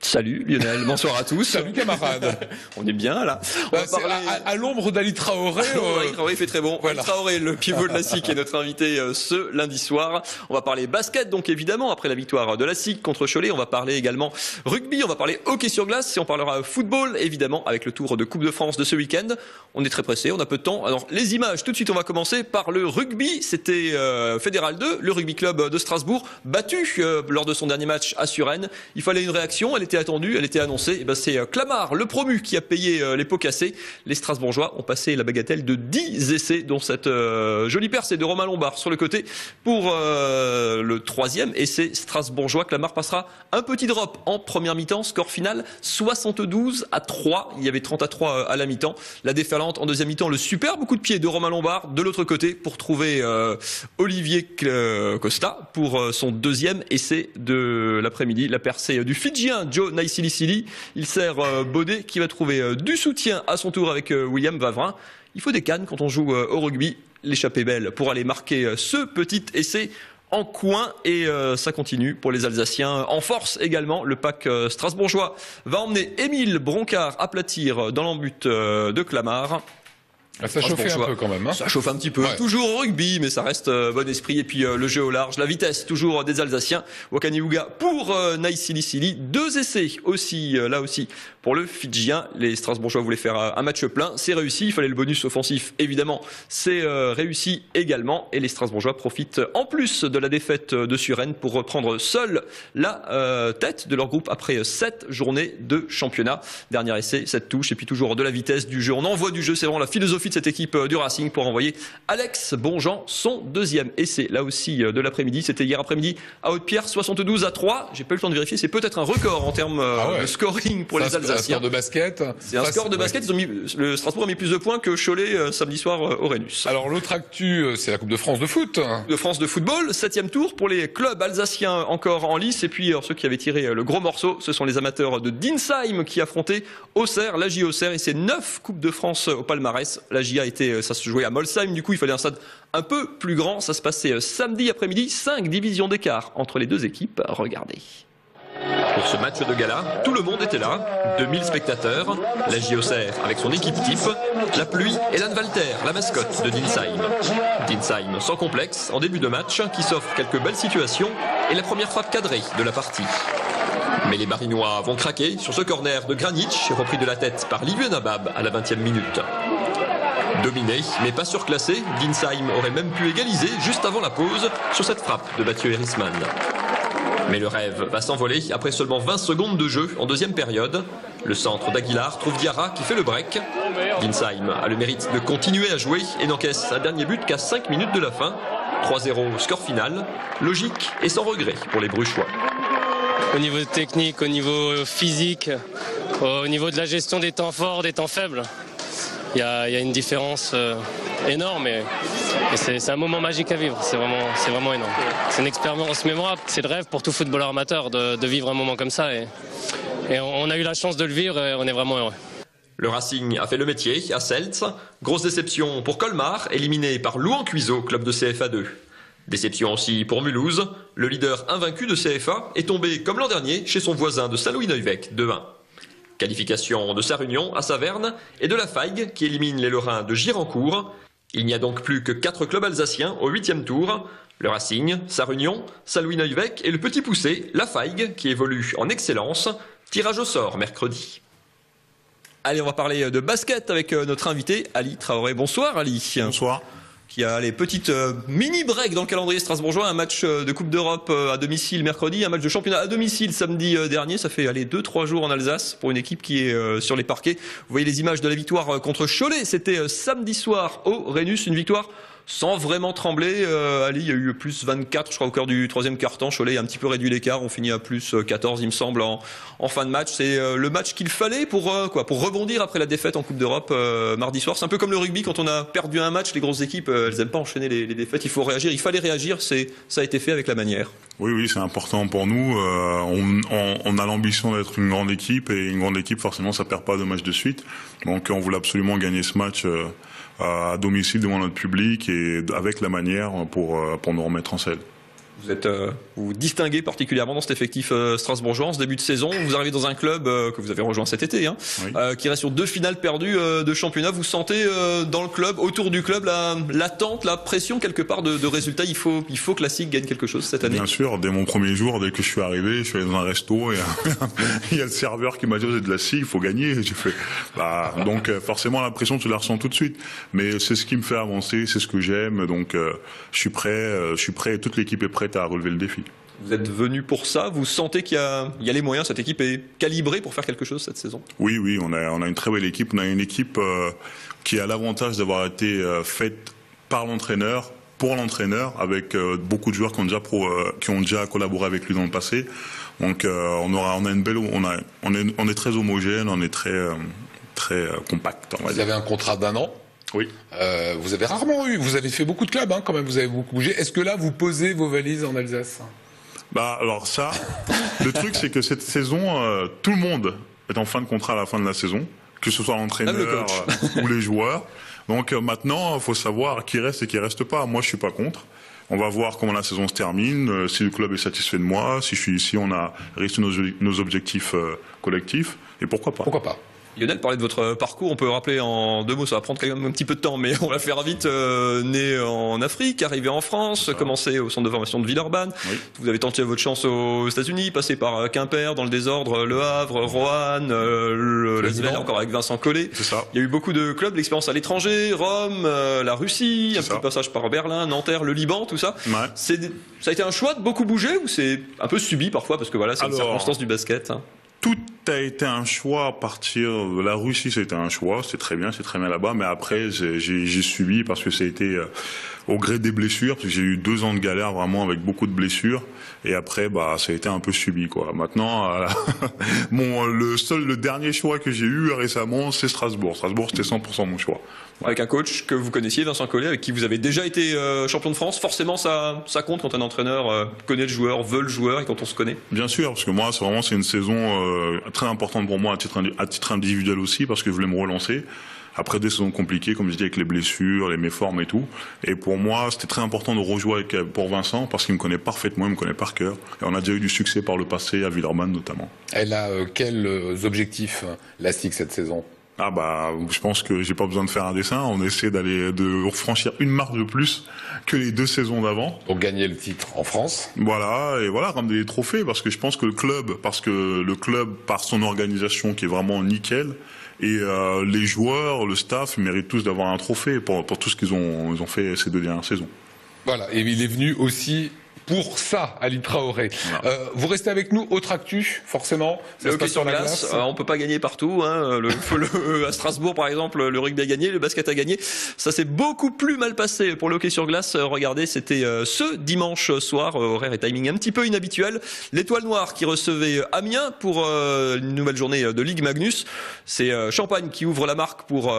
Salut Lionel, bonsoir à tous. Salut camarades. On est bien là. On va parler... à l'ombre d'Ali Traoré. Ali Traoré fait très bon. Voilà. Ali Traoré, le pivot de la SIC, est notre invité ce lundi soir. On va parler basket, donc évidemment, après la victoire de la SIC contre Cholet. On va parler également rugby, on va parler hockey sur glace et on parlera football, évidemment, avec le tour de Coupe de France de ce week-end. On est très pressé, on a peu de temps. Alors les images, tout de suite on va commencer par le rugby. C'était Fédéral 2, le rugby club de Strasbourg, battu lors de son dernier match à Suresnes. Il fallait une réaction, elle était attendue, elle était annoncée. Et ben c'est Clamart, le promu, qui a payé les pots cassés. Les Strasbourgeois ont passé la bagatelle de 10 essais, dont cette jolie percée de Romain Lombard sur le côté pour le troisième essai strasbourgeois. Clamart passera un petit drop en première mi-temps. Score final 72-3. Il y avait 30-3 à la mi-temps. La déferlante en deuxième mi-temps, le superbe coup de pied de Romain Lombard de l'autre côté pour trouver Olivier Costa pour son deuxième essai de l'après-midi. La percée du Fidjien Joe Naisilisili. Il sert Baudet qui va trouver du soutien à son tour avec William Vavrin. Il faut des cannes quand on joue au rugby. L'échappée belle pour aller marquer ce petit essai en coin et ça continue pour les Alsaciens. En force également, le pack strasbourgeois va emmener Émile Broncard aplatir dans l'embut de Clamart. Ça chauffait un peu quand même. Hein. Ça chauffe un petit peu. Ouais. Toujours au rugby, mais ça reste bon esprit. Et puis le jeu au large, la vitesse toujours des Alsaciens. Wakaniuga pour Naisilisili. 2 essais aussi, là aussi, pour le Fidjien. Les Strasbourgeois voulaient faire un match plein. C'est réussi. Il fallait le bonus offensif, évidemment. C'est réussi également. Et les Strasbourgeois profitent en plus de la défaite de Suresnes pour reprendre seul la tête de leur groupe après 7 journées de championnat. Dernier essai, 7 touches. Et puis toujours de la vitesse du jeu. On envoie du jeu. C'est vraiment la philosophie de cette équipe du Racing pour envoyer Alex Bonjean son deuxième essai là aussi de l'après-midi. C'était hier après-midi à Haute-Pierre, 72-3. J'ai pas eu le temps de vérifier, c'est peut-être un record en termes de scoring pour les Alsaciens. C'est un score de basket. C'est un score de basket. Ils ont mis, le Strasbourg a mis plus de points que Cholet samedi soir au Rhenus. Alors l'autre actu, c'est la Coupe de France de foot. De France de football, 7e tour pour les clubs alsaciens encore en lice. Et puis ceux qui avaient tiré le gros morceau, ce sont les amateurs de Dinsheim qui affrontaient Auxerre, la J Auxerre, et c'est 9 Coupes de France au palmarès. La J ça se jouait à Molsheim, du coup il fallait un stade un peu plus grand. Ça se passait samedi après-midi, 5 divisions d'écart entre les deux équipes. Regardez. Pour ce match de gala, tout le monde était là, 2000 spectateurs, la J Auxerre avec son équipe type, la pluie et Lan Walter, la mascotte de Dinsheim. Dinsheim sans complexe, en début de match, qui s'offre quelques belles situations et la première frappe cadrée de la partie. Mais les Barinois vont craquer sur ce corner de Granic, repris de la tête par Liviu Nabab à la 20e minute. Dominé, mais pas surclassé, Dinsheim aurait même pu égaliser juste avant la pause sur cette frappe de Mathieu Herisman. Mais le rêve va s'envoler après seulement 20 secondes de jeu en deuxième période. Le centre d'Aguilar trouve Diarra qui fait le break. Dinsheim a le mérite de continuer à jouer et n'encaisse un dernier but qu'à 5 minutes de la fin. 3-0 score final, logique et sans regret pour les Bruchois. Au niveau technique, au niveau physique, au niveau de la gestion des temps forts, des temps faibles. Il y a une différence énorme et c'est un moment magique à vivre, c'est vraiment énorme. C'est une expérience mémorable, c'est le rêve pour tout footballeur amateur de vivre un moment comme ça et on a eu la chance de le vivre et on est vraiment heureux. Le Racing a fait le métier à Seltz. Grosse déception pour Colmar, éliminé par Louan-Cuiseaux, club de CFA2. Déception aussi pour Mulhouse. Le leader invaincu de CFA est tombé comme l'an dernier chez son voisin de Saint-Louis-Neuwec, 2-1. Qualification de Sarre-Union à Saverne et de la Faigue qui élimine les Lorrains de Girancourt. Il n'y a donc plus que 4 clubs alsaciens au 8e tour. Le Racing, Sarre-Union, Saint-Louis-Neuwec et le petit poussé, la Faigue, qui évolue en excellence. Tirage au sort mercredi. Allez, on va parler de basket avec notre invité Ali Traoré. Bonsoir Ali. Bonsoir. Qui a les petites mini-breaks dans le calendrier strasbourgeois, un match de Coupe d'Europe à domicile mercredi, un match de championnat à domicile samedi dernier. Ça fait 2-3 jours en Alsace pour une équipe qui est sur les parquets. Vous voyez les images de la victoire contre Cholet, c'était samedi soir au Rhenus, une victoire sans vraiment trembler. Ali, il y a eu plus 24, je crois, au cœur du troisième quart-temps. Cholet a un petit peu réduit l'écart. On finit à plus 14, il me semble, en fin de match. C'est le match qu'il fallait pour rebondir après la défaite en Coupe d'Europe mardi soir. C'est un peu comme le rugby. Quand on a perdu un match, les grosses équipes, elles n'aiment pas enchaîner les défaites. Il faut réagir. Il fallait réagir. Ça a été fait avec la manière. Oui, c'est important pour nous. On a l'ambition d'être une grande équipe. Et une grande équipe, forcément, ça perd pas de match de suite. Donc, on voulait absolument gagner ce match à domicile devant notre public et avec la manière pour nous remettre en selle. Vous vous distinguez particulièrement dans cet effectif strasbourgeois en ce début de saison. Vous arrivez dans un club que vous avez rejoint cet été, hein, oui. Qui reste sur 2 finales perdues de championnat. Vous sentez dans le club, autour du club, l'attente, la pression quelque part de résultats. Il faut que la SIG gagne quelque chose cette année. Bien sûr, dès mon premier jour, dès que je suis arrivé, je suis allé dans un resto et il y a le serveur qui m'a dit vous êtes de la SIG, il faut gagner. J'ai fait donc forcément la pression tu la ressens tout de suite. Mais c'est ce qui me fait avancer, c'est ce que j'aime. Donc je suis prêt, toute l'équipe est prête à relever le défi. Vous êtes venu pour ça, vous sentez qu'il y a les moyens, cette équipe est calibrée pour faire quelque chose cette saison? Oui, on a une très belle équipe, on a une équipe qui a l'avantage d'avoir été faite par l'entraîneur, pour l'entraîneur, avec beaucoup de joueurs qui ont déjà collaboré avec lui dans le passé. Donc on a une belle, on est très homogène, on est très compact. Vous avez un contrat d'1 an? Oui. Vous avez rarement vous avez fait beaucoup de clubs, hein, quand même, vous avez beaucoup bougé. Est-ce que là, vous posez vos valises en Alsace? Alors ça, le truc, c'est que cette saison, tout le monde est en fin de contrat à la fin de la saison, que ce soit l'entraîneur ou les joueurs. Donc maintenant, il faut savoir qui reste et qui reste pas. Moi, je suis pas contre. On va voir comment la saison se termine, si le club est satisfait de moi, si je suis ici, on a réussi nos objectifs collectifs, et pourquoi pas. Pourquoi pas. Lionel, parler de votre parcours, on peut rappeler en 2 mots, ça va prendre quand même un petit peu de temps, mais on va faire vite. Né en Afrique, arrivé en France, commencé au centre de formation de Villeurbanne. Oui. Vous avez tenté votre chance aux États-Unis, passé par Quimper, dans le désordre, Le Havre, Roanne, l'Asvel, encore avec Vincent Collet. C'est ça. Il y a eu beaucoup de clubs, l'expérience à l'étranger, Rome, la Russie, un petit passage par Berlin, Nanterre, le Liban, tout ça. Ouais. Ça a été un choix de beaucoup bouger ou c'est un peu subi parfois parce que voilà, c'est une circonstance du basket, hein. Tout a été un choix à partir de la Russie, c'était un choix, c'est très bien là-bas, mais après j'ai subi parce que ça a été au gré des blessures, parce que j'ai eu 2 ans de galère vraiment avec beaucoup de blessures, et après ça a été un peu subi quoi. Maintenant, le dernier choix que j'ai eu récemment, c'est Strasbourg. Strasbourg, c'était 100% mon choix. Ouais. Avec un coach que vous connaissiez, Vincent Collet, avec qui vous avez déjà été champion de France, forcément ça compte quand un entraîneur connaît le joueur, veut le joueur et quand on se connaît. Bien sûr, parce que moi c'est une saison très importante pour moi à titre individuel aussi, parce que je voulais me relancer. Après des saisons compliquées, comme je dis, avec les blessures, les méformes et tout. Et pour moi, c'était très important de rejouer pour Vincent, parce qu'il me connaît parfaitement, il me connaît par cœur. Et on a déjà eu du succès par le passé, à Villeurbanne notamment. Elle a quels objectifs, la SIG, cette saison? Je pense que j'ai pas besoin de faire un dessin. On essaie de franchir une marche de plus que les 2 saisons d'avant. Pour gagner le titre en France. Voilà, ramener des trophées, parce que je pense que le club, par son organisation qui est vraiment nickel, et les joueurs, le staff, ils méritent tous d'avoir un trophée pour tout ce qu'ils ont fait ces 2 dernières saisons. Voilà, et il est venu aussi pour ça, Ali Traoré. Voilà. Vous restez avec nous, autre actu, forcément. Le hockey sur glace, on peut pas gagner partout, hein. À Strasbourg, par exemple, le rugby a gagné, le basket a gagné. Ça s'est beaucoup plus mal passé pour le hockey sur glace. Regardez, c'était ce dimanche soir, horaire et timing un petit peu inhabituel. L'Étoile Noire qui recevait Amiens pour une nouvelle journée de Ligue Magnus. C'est Champagne qui ouvre la marque pour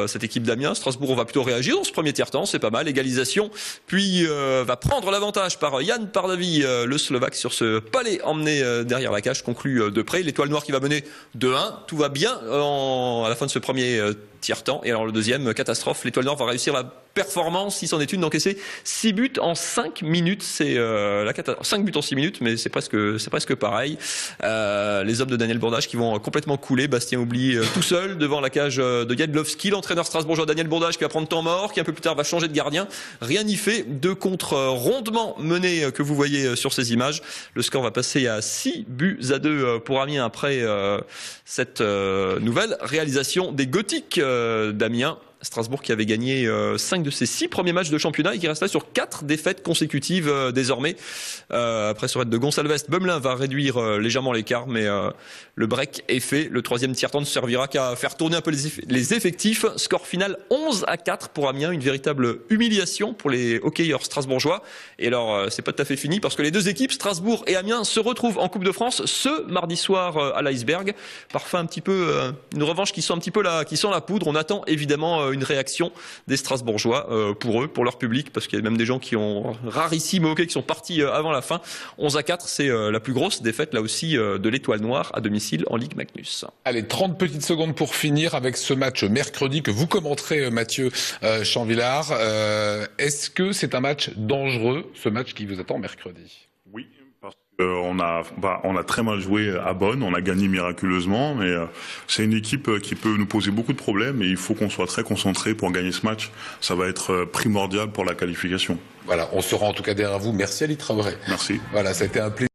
cette équipe d'Amiens. Strasbourg, on va plutôt réagir dans ce premier tiers-temps, c'est pas mal. Égalisation, puis va prendre l'avantage par Jan Pardavi, le Slovaque, sur ce palais emmené derrière la cage, conclu de près. L'Étoile Noire qui va mener 2-1. Tout va bien à la fin de ce premier tiers-temps. Et alors le deuxième, catastrophe. L'Étoile Noire va réussir la performance, si c'en est une, d'encaisser 6 buts en 5 minutes. C'est 5 buts en 6 minutes, mais c'est presque pareil. Les hommes de Daniel Bourdage qui vont complètement couler. Bastien oublie tout seul devant la cage de Jadlowski. L'entraîneur strasbourgeois Daniel Bourdage qui va prendre temps mort, qui un peu plus tard va changer de gardien. Rien n'y fait. 2 contre rondement menés que vous voyez sur ces images. Le score va passer à 6-2 pour Amiens après cette nouvelle réalisation des Gothiques d'Amiens. Strasbourg qui avait gagné 5 de ses 6 premiers matchs de championnat et qui reste là sur 4 défaites consécutives désormais. Après ce raid de Gonçalves, Beumelin va réduire légèrement l'écart, mais le break est fait. Le 3e tiers-temps ne servira qu'à faire tourner un peu les effectifs. Score final 11-4 pour Amiens, une véritable humiliation pour les hockeyeurs strasbourgeois. Et alors, c'est pas tout à fait fini parce que les 2 équipes, Strasbourg et Amiens, se retrouvent en Coupe de France ce mardi soir à l'Iceberg. Parfois un petit peu une revanche qui sent un petit peu qui sent la poudre. On attend évidemment une réaction des Strasbourgeois pour eux, pour leur public, parce qu'il y a même des gens qui ont rarissime au hockey, qui sont partis avant la fin. 11-4, c'est la plus grosse défaite là aussi de l'Étoile Noire à domicile en Ligue Magnus. Allez, 30 petites secondes pour finir avec ce match mercredi que vous commenterez, Mathieu Chanvillard. Est-ce que c'est un match dangereux, ce match qui vous attend mercredi? Oui, parce qu'on a très mal joué à Bonn, on a gagné miraculeusement, mais c'est une équipe qui peut nous poser beaucoup de problèmes et il faut qu'on soit très concentré pour gagner ce match. Ça va être primordial pour la qualification. Voilà, on sera en tout cas derrière vous. Merci Ali Traoré. Merci. Voilà, ça a été un plaisir.